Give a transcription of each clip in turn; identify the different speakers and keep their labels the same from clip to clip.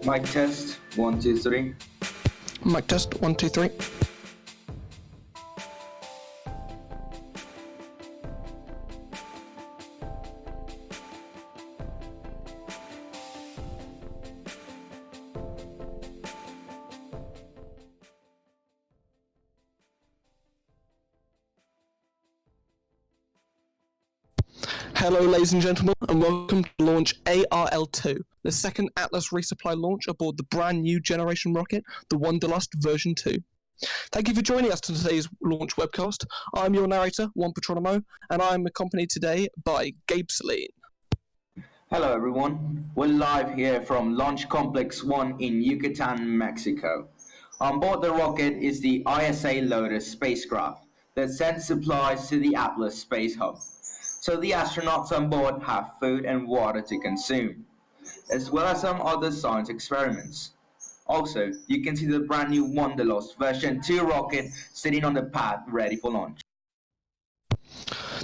Speaker 1: Mic test, 1, 2, 3.
Speaker 2: Mic test, 1, 2, 3. Hello, ladies and gentlemen, and welcome to launch ARL-2, the second Atlas resupply launch aboard the brand new generation rocket, the Wanderlust version 2. Thank you for joining us to today's launch webcast. I'm your narrator, Juan Petronomo, and I'm accompanied today by Gabe Saline.
Speaker 1: Hello everyone, we're live here from Launch Complex 1 in Yucatan, Mexico. On board the rocket is the IASA Lotus spacecraft that sends supplies to the Atlas Space Hub. So the astronauts on board have food and water to consume, as well as some other science experiments. Also, you can see the brand new Wanderlust version 2 rocket sitting on the pad ready for launch.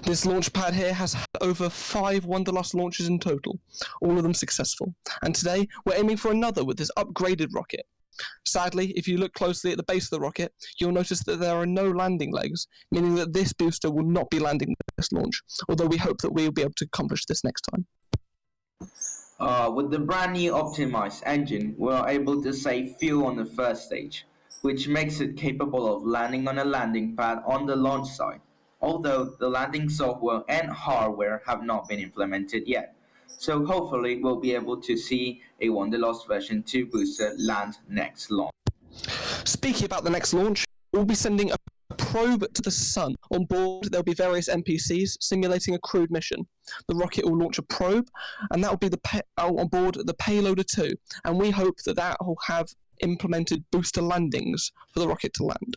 Speaker 2: This launch pad here has had over 5 Wanderlust launches in total, all of them successful. And today, we're aiming for another with this upgraded rocket. Sadly, if you look closely at the base of the rocket, you'll notice that there are no landing legs, meaning that this booster will not be landing this launch, although we hope that we will be able to accomplish this next time.
Speaker 1: With the brand new optimized engine, we are able to save fuel on the first stage, which makes it capable of landing on a landing pad on the launch site, although the landing software and hardware have not been implemented yet. So hopefully we'll be able to see a Wanderlust version 2 booster land next launch.
Speaker 2: Speaking about the next launch, we'll be sending a probe to the sun. On board, there'll be various NPCs simulating a crewed mission. The rocket will launch a probe, and that will be on board the Payloader 2, and we hope that that will have implemented booster landings for the rocket to land.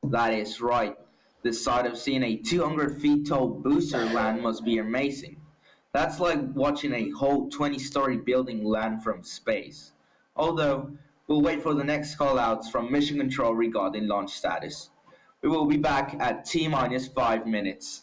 Speaker 1: That is right. The sight of seeing a 200 feet tall booster land must be amazing. That's like watching a whole 20-story building land from space. Although, we'll wait for the next callouts from Mission Control regarding launch status. We will be back at T-minus 5 minutes.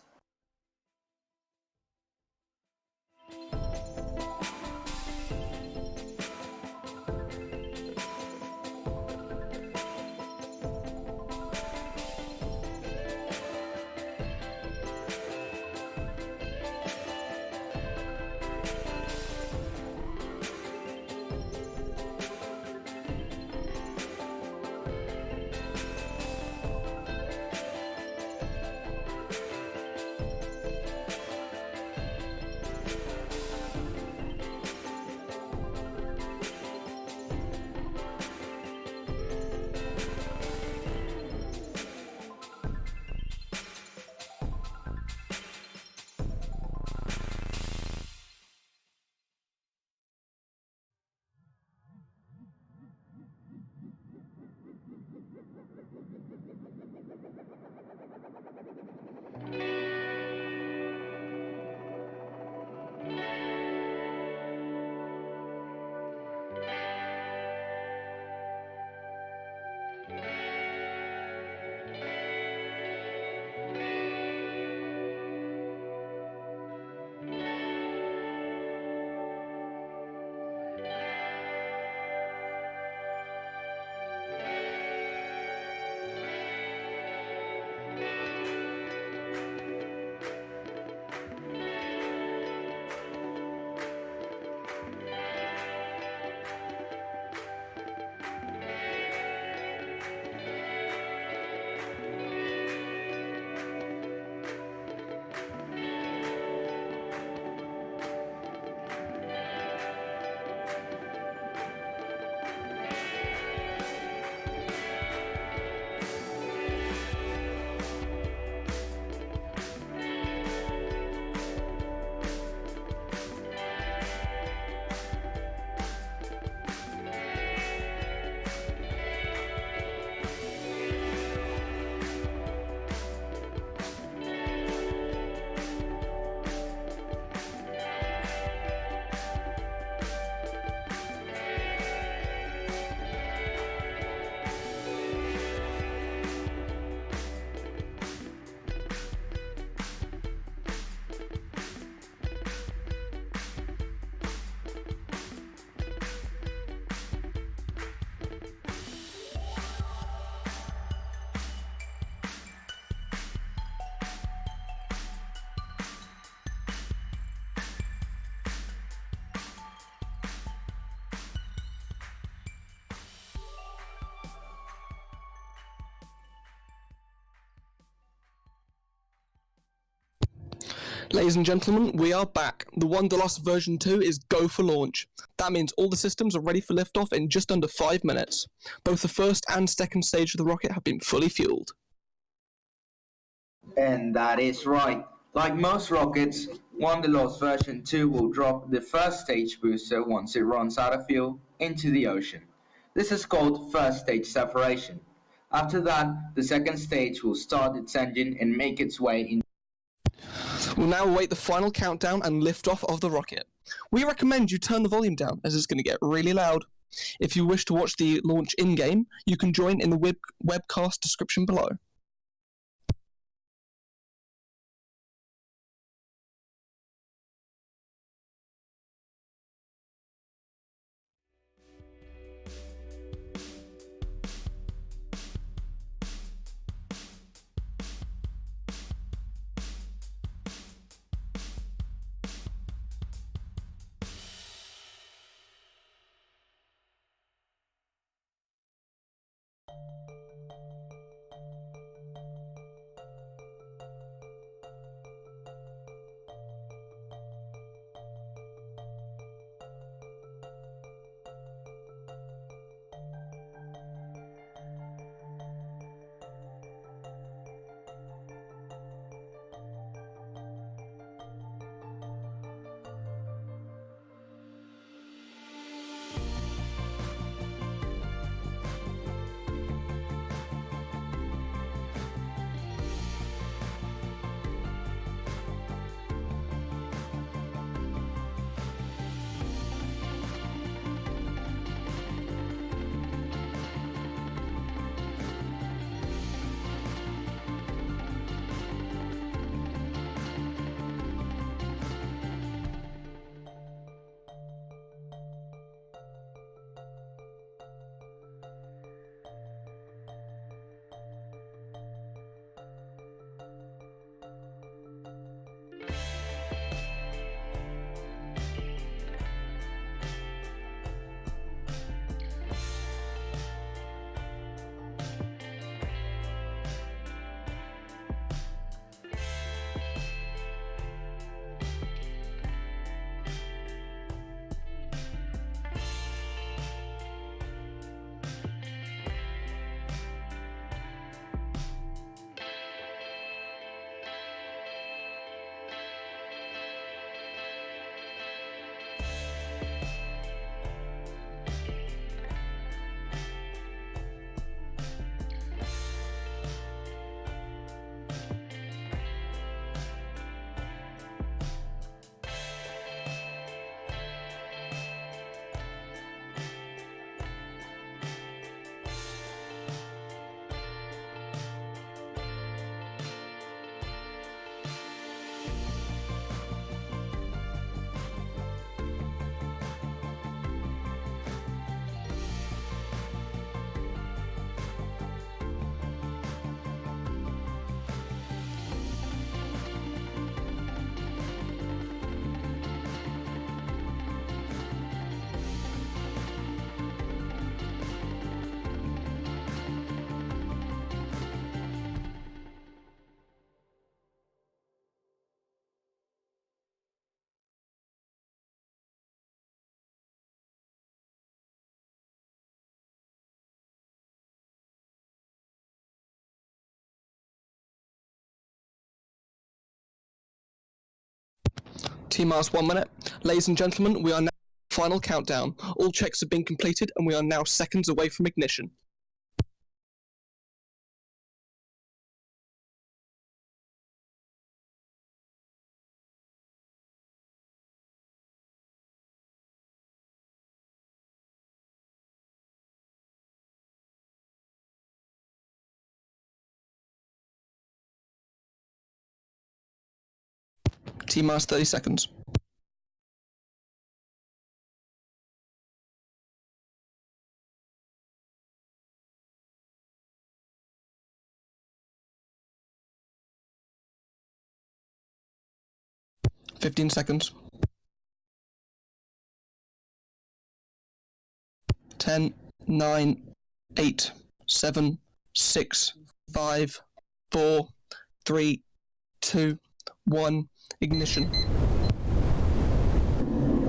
Speaker 2: Ladies and gentlemen, we are back. The Wanderlust version 2 is go for launch. That means all the systems are ready for liftoff in just under 5 minutes. Both the first and second stage of the rocket have been fully fueled.
Speaker 1: And that is right. Like most rockets, Wanderlust version 2 will drop the first stage booster once it runs out of fuel into the ocean. This is called first stage separation. After that, the second stage will start its engine and make its way in.
Speaker 2: We'll now await the final countdown and liftoff of the rocket. We recommend you turn the volume down as it's going to get really loud. If you wish to watch the launch in-game, you can join in the webcast description below. T-minus 1 minute. Ladies and gentlemen, we are now final countdown. All checks have been completed and we are now seconds away from ignition. T-minus 30 seconds. $15 seconds. 10, 9, 8, 7, 6, 5, 4, 3, 2, 1, Ignition.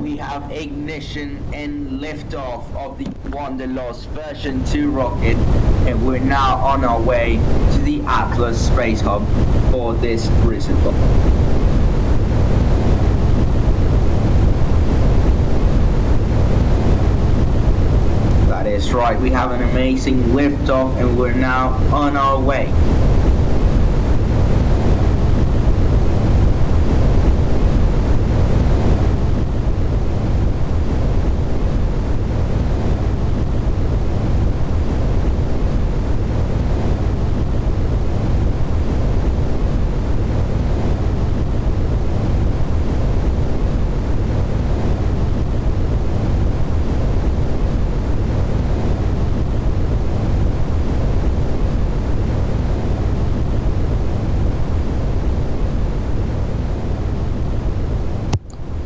Speaker 1: We have ignition and liftoff of the Wanderlust version 2 rocket, and we're now on our way to the Atlas Space Hub for this crucible. That is right, we have an amazing liftoff and we're now on our way.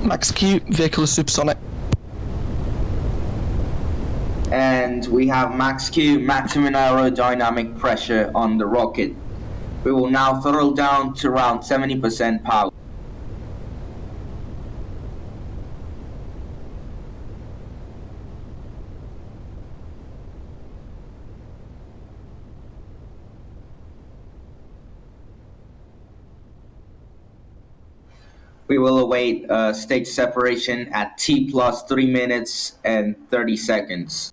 Speaker 2: Max Q, vehicle is supersonic.
Speaker 1: And we have max Q, maximum aerodynamic pressure on the rocket. We will now throttle down to around 70% power. We will await stage separation at T plus 3 minutes and 30 seconds.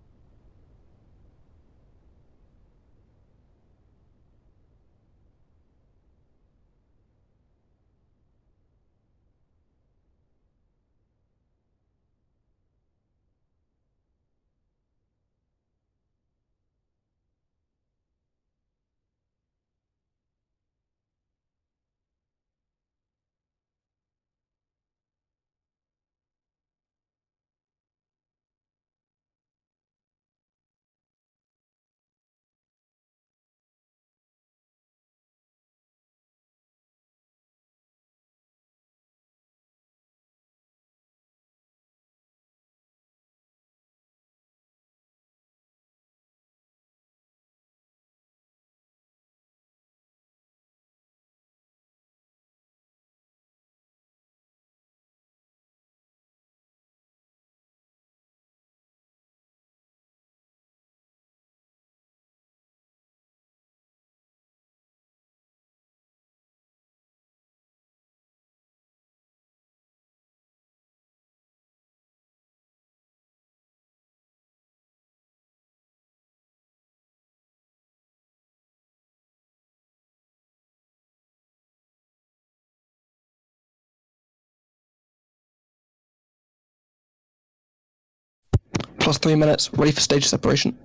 Speaker 2: Plus 3 minutes, ready for stage separation.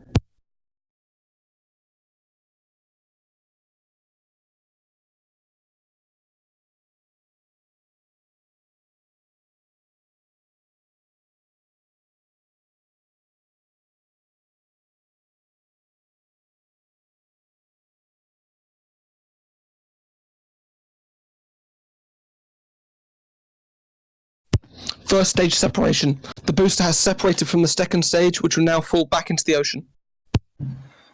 Speaker 2: First stage separation. The booster has separated from the second stage, which will now fall back into the ocean.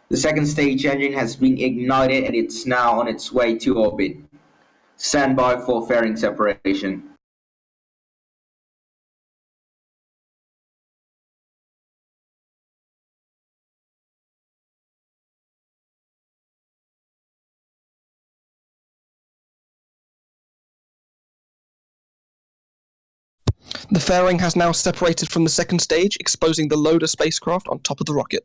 Speaker 1: The second stage engine has been ignited and it's now on its way to orbit. Stand by for fairing separation.
Speaker 2: The fairing has now separated from the second stage, exposing the loader spacecraft on top of the rocket.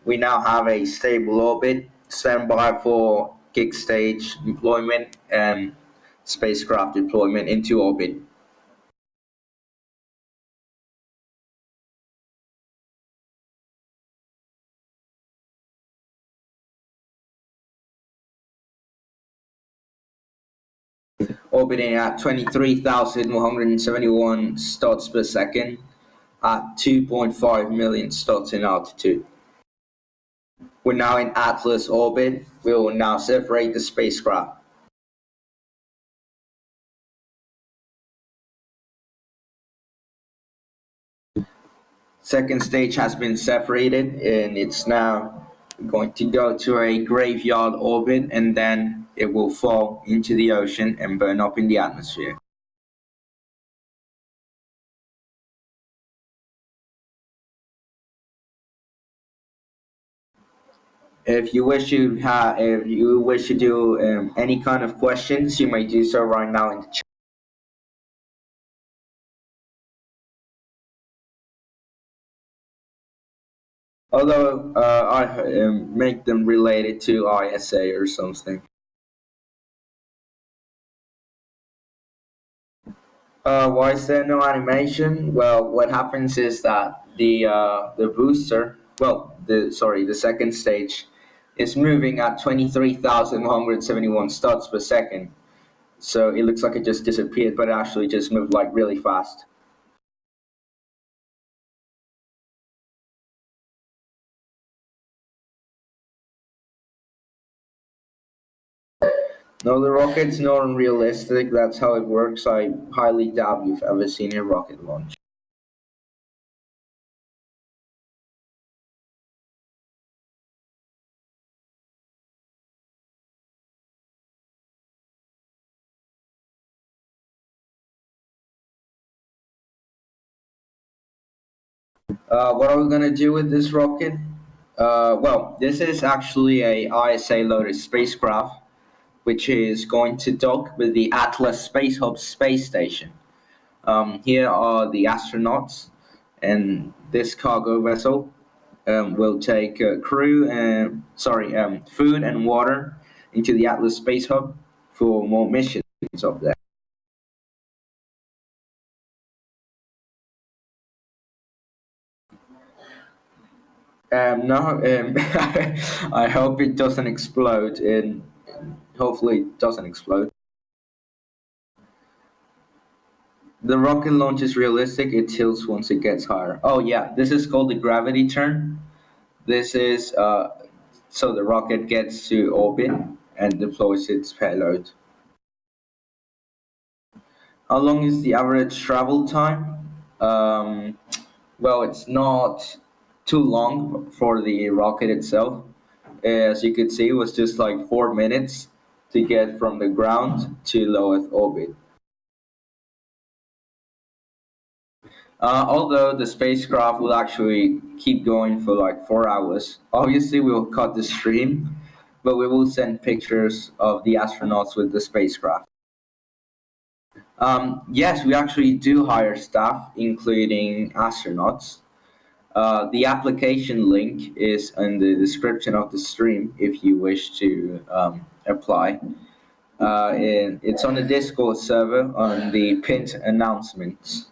Speaker 1: We now have a stable orbit. Stand by for kick stage deployment and spacecraft deployment into orbit. Orbiting at 23,171 starts per second at 2.5 million starts in altitude. We're now in Atlas orbit. We will now separate the spacecraft. Second stage has been separated and it's now going to go to a graveyard orbit and then it will fall into the ocean and burn up in the atmosphere. If you wish to do any kind of questions, you may do so right now in the chat. Although I make them related to ISA or something. Why is there no animation? Well, what happens is that the booster, well, the second stage, is moving at 23,171 studs per second. So it looks like it just disappeared, but it actually just moved like really fast. No, the rocket's not unrealistic. That's how it works. I highly doubt you've ever seen a rocket launch. What are we gonna do with this rocket? Well, this is actually a ISA loaded spacecraft, which is going to dock with the Atlas Space Hub space station. Here are the astronauts, and this cargo vessel will take crew and food and water into the Atlas Space Hub for more missions up there. No, I hope it doesn't explode. And hopefully, it doesn't explode. The rocket launch is realistic. It tilts once it gets higher. Oh yeah, this is called the gravity turn. This is so the rocket gets to orbit and deploys its payload. How long is the average travel time? Um, well, it's not too long for the rocket itself. As you could see, it was just like 4 minutes to get from the ground to low Earth orbit. Although the spacecraft will actually keep going for like 4 hours. Obviously, we will cut the stream, but we will send pictures of the astronauts with the spacecraft. Yes, we actually do hire staff, including astronauts. The application link is in the description of the stream if you wish to apply. And it's on the Discord server on the pinned announcements.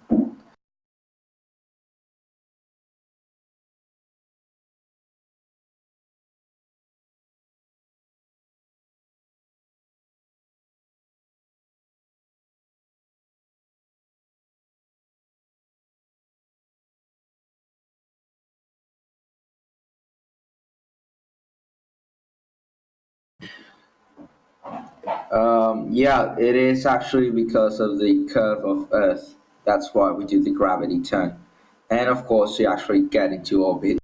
Speaker 1: Yeah, it is actually because of the curve of Earth. That's why we do the gravity turn. And of course, you actually get into orbit.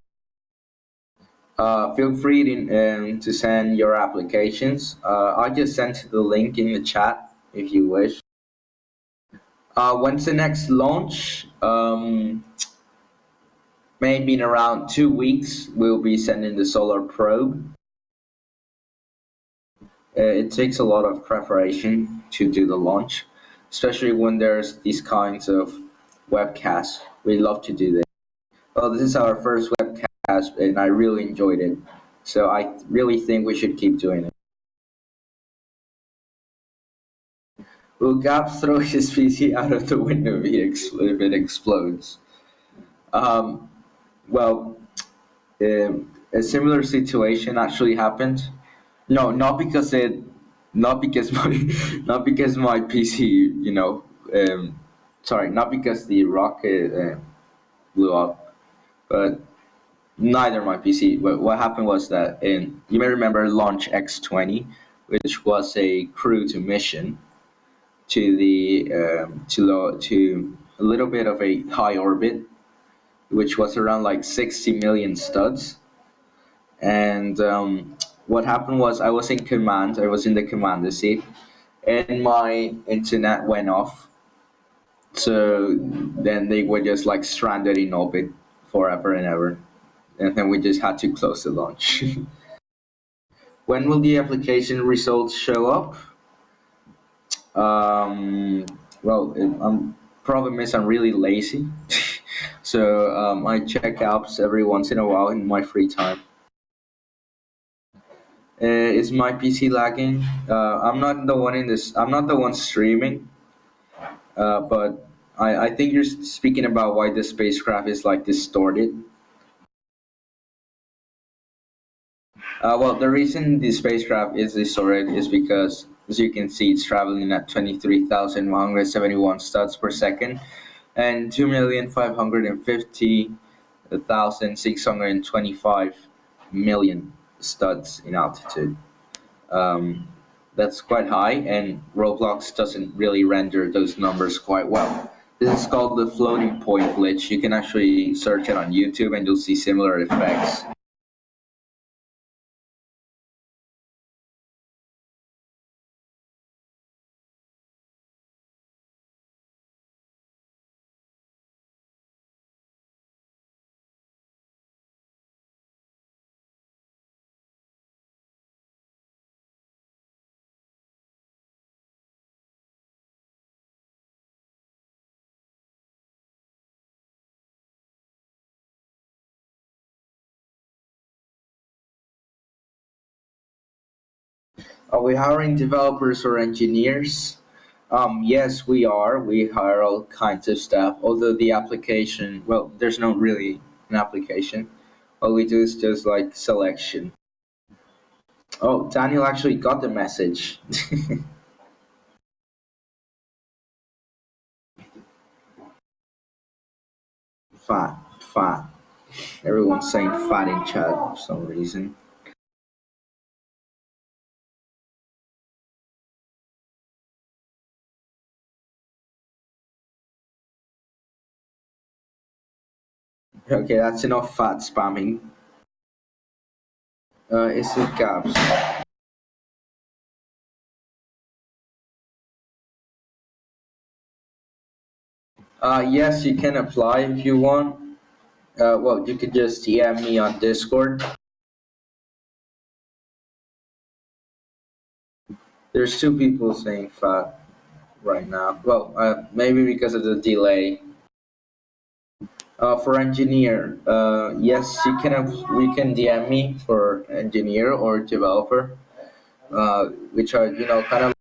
Speaker 1: Feel free to send your applications. I just sent the link in the chat if you wish. When's the next launch? Maybe in around 2 weeks, we'll be sending the solar probe. It takes a lot of preparation to do the launch, especially when there's these kinds of webcasts. We love to do this. Well, this is our first webcast, and I really enjoyed it. So I really think we should keep doing it. Will Gab throw his PC out of the window if it explodes? Um, well, a similar situation actually happened. No, not because my, not because my PC, not because the rocket blew up, but neither my PC. What happened was that you may remember Launch X-20, which was a crew to mission to the to a little bit of a high orbit, which was around like 60 million studs. And what happened was I was in command. I was in the commander seat, and my internet went off. So then they were just like stranded in orbit forever and ever, and then we just had to close the launch. When will the application results show up? Um, well, problem is I'm really lazy, so I check apps every once in a while in my free time. Is my PC lagging? I'm not the one in this. I'm not the one streaming, but I think you're speaking about why the spacecraft is like distorted. Well, the reason the spacecraft is distorted is because, as you can see, it's traveling at 23,171 studs per second and 2,550,625 million studs in altitude. Um, that's quite high, and Roblox doesn't really render those numbers quite well. This is called the floating point glitch. You can actually search it on YouTube and you'll see similar effects. Are we hiring developers or engineers? Yes, we are. We hire all kinds of staff. Although the application, well, there's not really an application. All we do is just like selection. Oh, Daniel actually got the message. Fat, fat. Everyone's saying fat in chat for some reason. Okay, that's enough fat spamming. Is it gaps? Yes, you can apply if you want. Well, you could just DM me on Discord. There's two people saying fat right now. Well, maybe because of the delay. For engineer, yes, you can have, we can DM me for engineer or developer, which are kind of.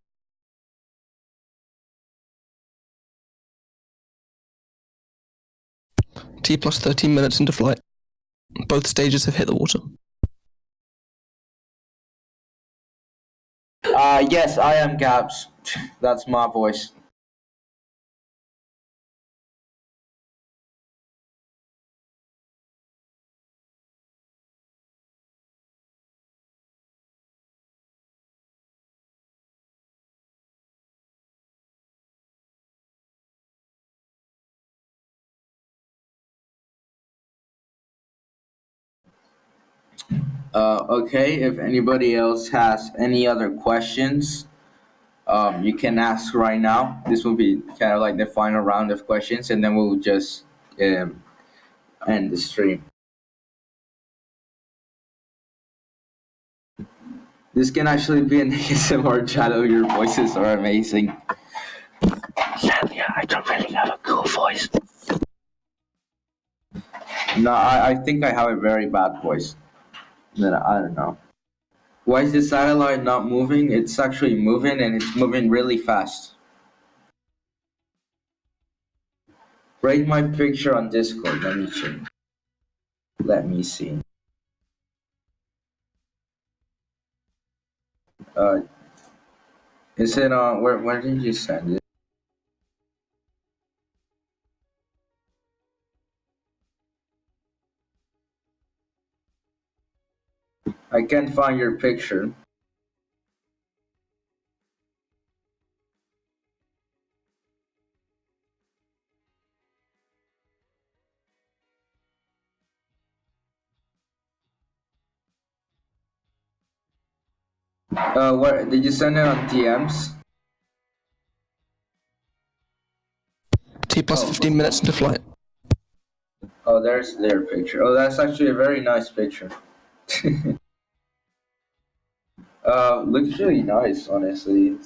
Speaker 2: T plus 13 minutes into flight. Both stages have hit the water.
Speaker 1: Yes, I am Gabs. That's my voice. Okay, if anybody else has any other questions, you can ask right now. This will be kind of like the final round of questions, and then we'll just um, end the stream. This can actually be an ASMR channel. Your voices are amazing. Sadly, I don't really have a cool voice. No, I think I have a very bad voice. Then I don't know. Why is the satellite not moving? It's actually moving, and it's moving really fast. Rate my picture on Discord. Let me see. Let me see. Uh, is it on? Where did you send it? I can't find your picture. Where did you send it on DMs?
Speaker 2: T plus
Speaker 1: Oh,
Speaker 2: 15 minutes into flight.
Speaker 1: oh, there's their picture. Oh, that's actually a very nice picture. Looks really nice, honestly.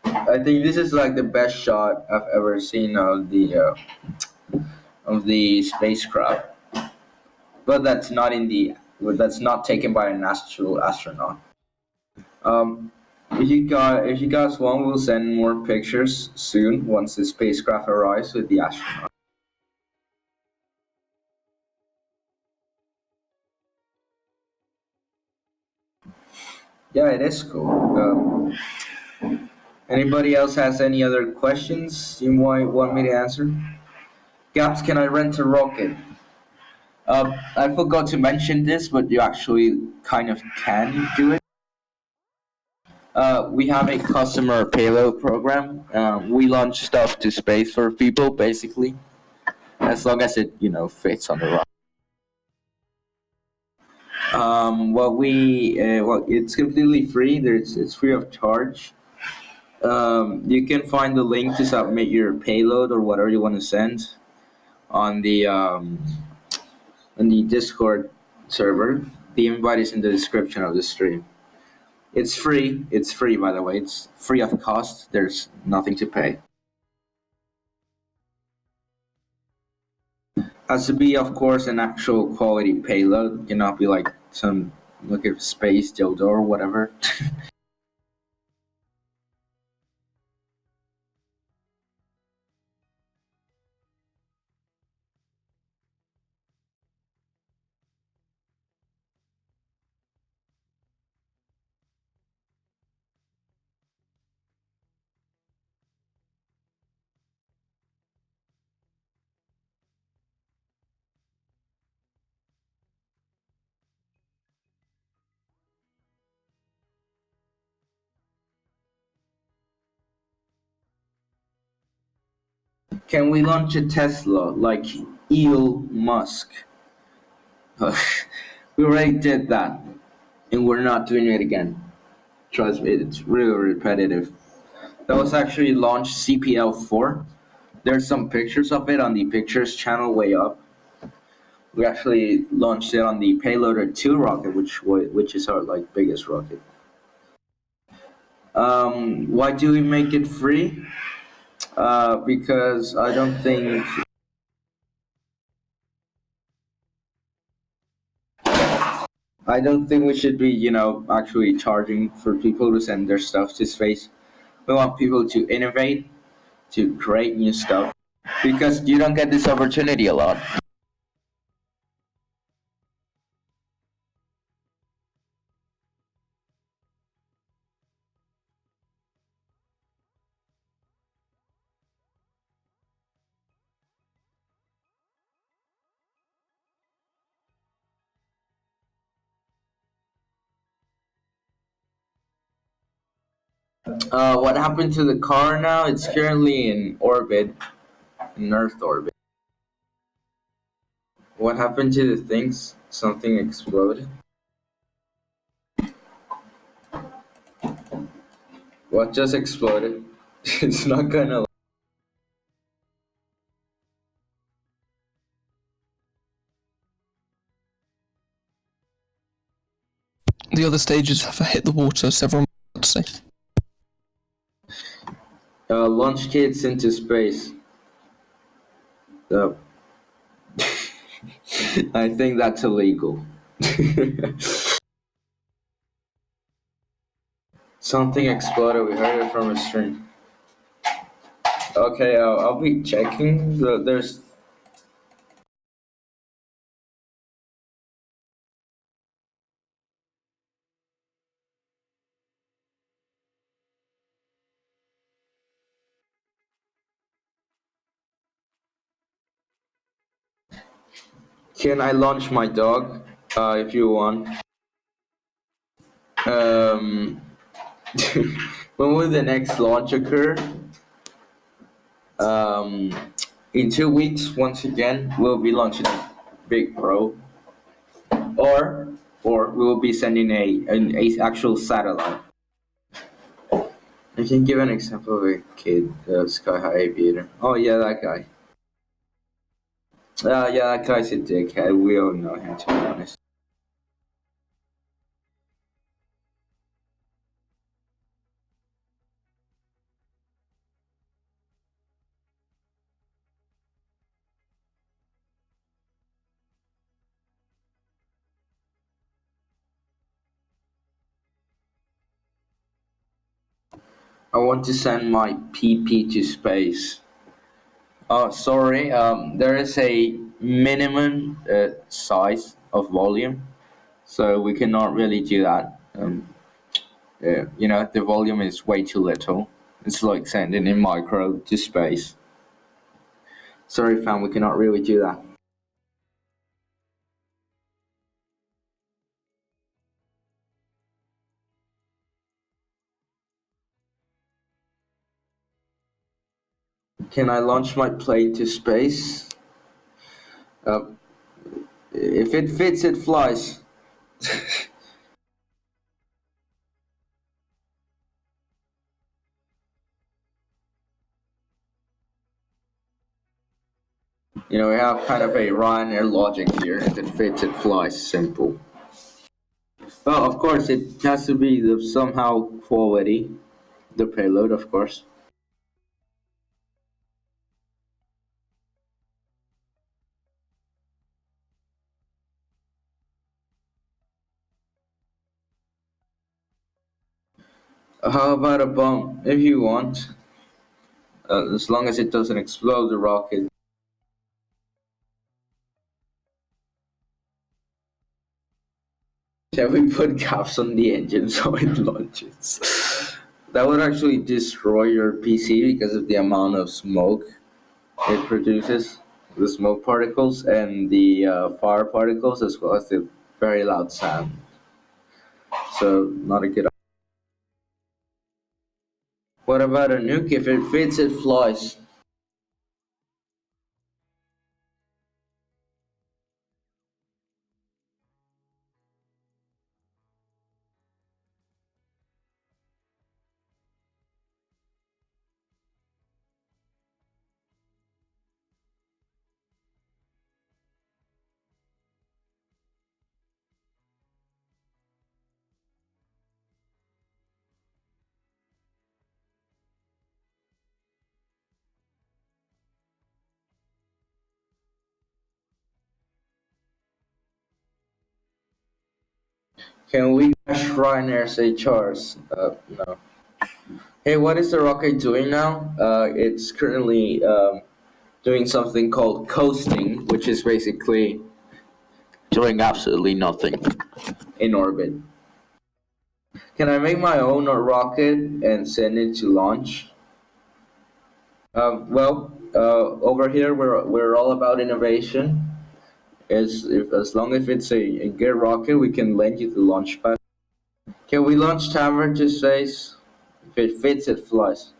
Speaker 1: I think this is like the best shot I've ever seen of the spacecraft. But that's not taken by an actual astronaut. Um, if you guys want, we'll send more pictures soon once the spacecraft arrives with the astronaut. Yeah, it is cool. Anybody else has any other questions you might want me to answer? Gaps, can I rent a rocket? I forgot to mention this, but you actually kind of can do it. We have a customer payload program. We launch stuff to space for people, basically, as long as it fits on the rocket. Well, it's completely free. It's free of charge. You can find the link to submit your payload or whatever you want to send on the Discord server. The invite is in the description of the stream. It's free. It's free, by the way. It's free of cost. There's nothing to pay. Has to be, of course, an actual quality payload. It cannot be like some look at space dildo or whatever. Can we launch a Tesla like Elon Musk? We already did that, and we're not doing it again. Trust me, it's really repetitive. That was actually launched CPL-4. There's some pictures of it on the pictures channel way up. We actually launched it on the Payloader 2 rocket, which is our like biggest rocket. Why do we make it free? Because I don't think we should be, actually charging for people to send their stuff to space. We want people to innovate, to create new stuff, because you don't get this opportunity a lot. What happened to the car now? It's currently in orbit, in Earth orbit. What happened to the things? Something exploded. What just exploded? It's not gonna.
Speaker 2: The other stages have hit the water several months, I'd say.
Speaker 1: Launch kids into space. Uh, I think that's illegal. Something exploded. We heard it from a stream. Okay, I'll be checking. There's. Can I launch my dog? If you want. Um, when will the next launch occur? Um, in 2 weeks, once again, we'll be launching a big probe, or we will be sending a actual satellite. I can give an example of a kid, Sky High Aviator. Oh yeah, that guy. Yeah, that guy's a dickhead. We all know him, to be honest. I want to send my PP to space. Oh, sorry. There is a minimum size of volume, so we cannot really do that. The volume is way too little. It's like sending a micro to space. Sorry, fam, we cannot really do that. Can I launch my plane to space? Uh, if it fits, it flies. We have kind of a Ryanair logic here. If it fits, it flies. Simple. Well, of course, it has to be of somehow quality. The payload, of course. How about a bomb? If you want, as long as it doesn't explode the rocket. Can we put caps on the engine so it launches? That would actually destroy your PC because of the amount of smoke it produces, the smoke particles and the fire particles, as well as the very loud sound. So, not a good. What about a nuke? If it fits, it flies. Can we crash Ryanair's HRs? No. Hey, what is the rocket doing now? It's currently doing something called coasting, which is basically doing absolutely nothing in orbit. Can I make my own rocket and send it to launch? Over here we're all about innovation. As long as it's a good rocket, we can lend you the launch pad. Can we launch Tavern to space? If it fits, it flies.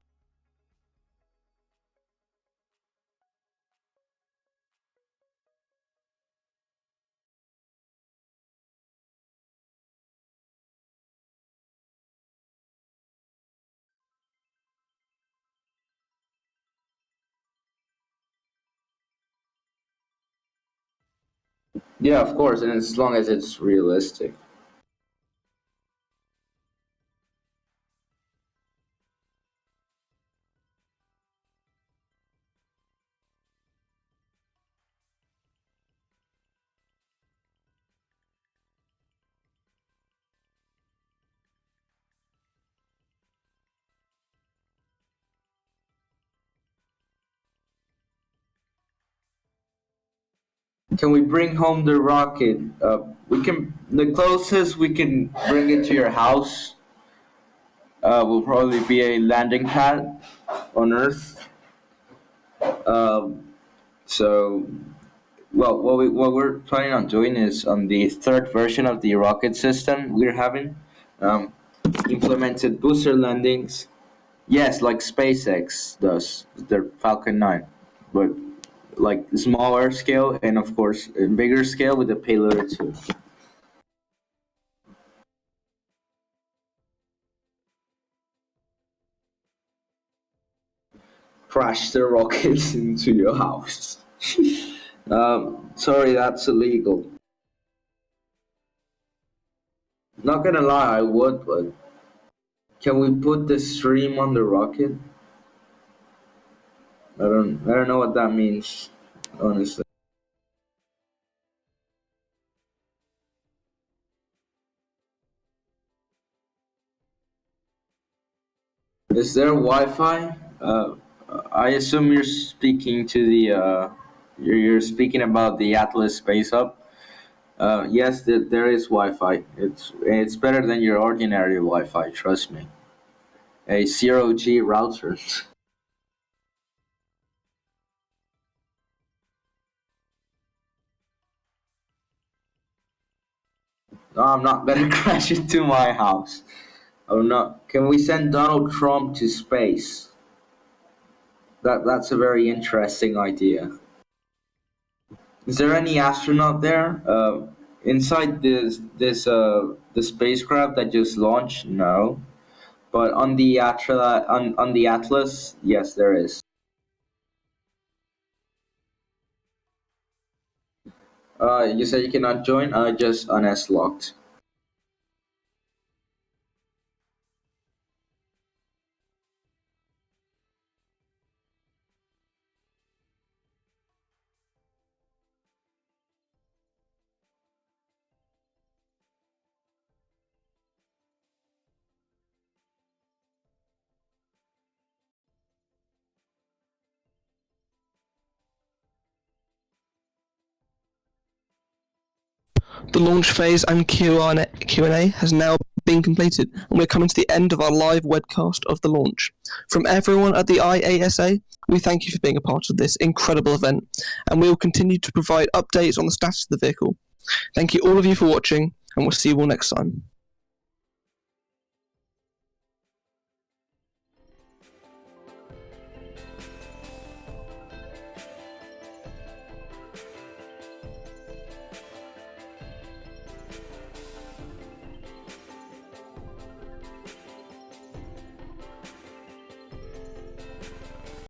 Speaker 1: Yeah, of course, and as long as it's realistic. Can we bring home the rocket? We can. The closest we can bring it to your house will probably be a landing pad on Earth. Um, so, what we're planning on doing is on the third version of the rocket system we're having, um, implemented booster landings. Yes, like SpaceX does their Falcon 9, but like smaller scale and of course a bigger scale with the payload too. crash the rockets into your house. Sorry, that's illegal. Not gonna lie, I would, but can we put the stream on the rocket? I don't know what that means, honestly. Is there Wi-Fi? I assume you're speaking to the you're speaking about the Atlas Space Hub. Yes, there is Wi-Fi. It's better than your ordinary Wi-Fi. Trust me. A 0G router. No, I'm not gonna crash into my house. Oh no! Can we send Donald Trump to space? That's a very interesting idea. Is there any astronaut there? Inside the spacecraft that just launched? No. But on the Atlas, yes, there is. You said you cannot join. I just locked.
Speaker 2: The launch phase and Q&A has now been completed, and we're coming to the end of our live webcast of the launch. From everyone at the IASA, we thank you for being a part of this incredible event, and we will continue to provide updates on the status of the vehicle. Thank you all of you for watching, and we'll see you all next time.